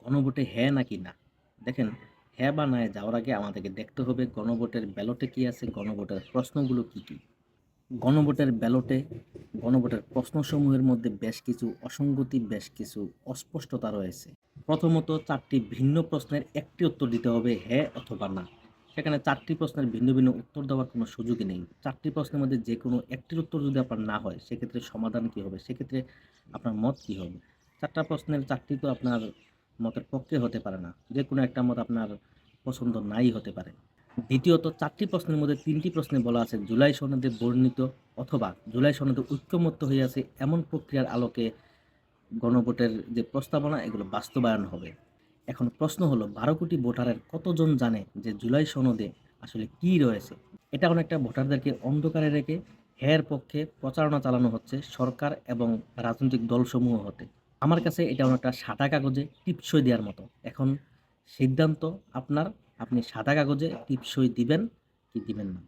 গণভোটে হ্যাঁ নাকি না? দেখেন, হ্যাঁ বা নায় যাওয়ার আগে আমাদেরকে দেখতে হবে গণভোটের ব্যালটে কি আছে, গণভোটের প্রশ্নগুলো কি, কি? গণভোটের ব্যালটে গণভোটের প্রশ্নসমূহের মধ্যে বেশ কিছু অসঙ্গতি, বেশ কিছু অস্পষ্টতা রয়েছে। প্রথমত ৪ টি ভিন্ন প্রশ্নের একটি উত্তর দিতে হবে হ্যাঁ অথবা না। সেখানে ৪ টি প্রশ্নের ভিন্ন, ভিন্ন উত্তর দেওয়ার কোনো সুযোগই নেই। ৪ টি প্রশ্নের মধ্যে যেকোনো একটির উত্তর যদি আপনার না হয়, সেক্ষেত্রে সমাধান কি হবে? সেক্ষেত্রে আপনার মত কি হবে? ৪ টা প্রশ্নের ৪ টি তো আপনার মতের পক্ষে হতে পারে না। যেকোনো একটা মত আপনার পছন্দ নাই হতে পারে। দ্বিতীয়ত ৪ টি প্রশ্নের মধ্যে ৩ টি প্রশ্নে বলা আছে জুলাই সনদে বর্ণিত অথবা জুলাই সনদে ঐকমত্য হইয়াছে এমন প্রক্রিয়ার আলোকে গণভোটের যে প্রস্তাবনা এগুলো বাস্তবায়ন হবে। এখন প্রশ্ন হলো ১২ কোটি ভোটারের কতজন জানে যে জুলাই সনদে আসলে কি রয়েছে? এটা অনেকটা ভোটারদেরকে অন্ধকারে রেখে হ্যাঁর পক্ষে প্রচারণা চালানো হচ্ছে সরকার এবং রাজনৈতিক দলসমূহ হতে। আমার কাছে এটা অনেকটা সাদা কাগজে টিপসই দেওয়ার মতো। এখন সিদ্ধান্ত আপনার, আপনি সাদা কাগজে টিপসই দিবেন কি দিবেন না।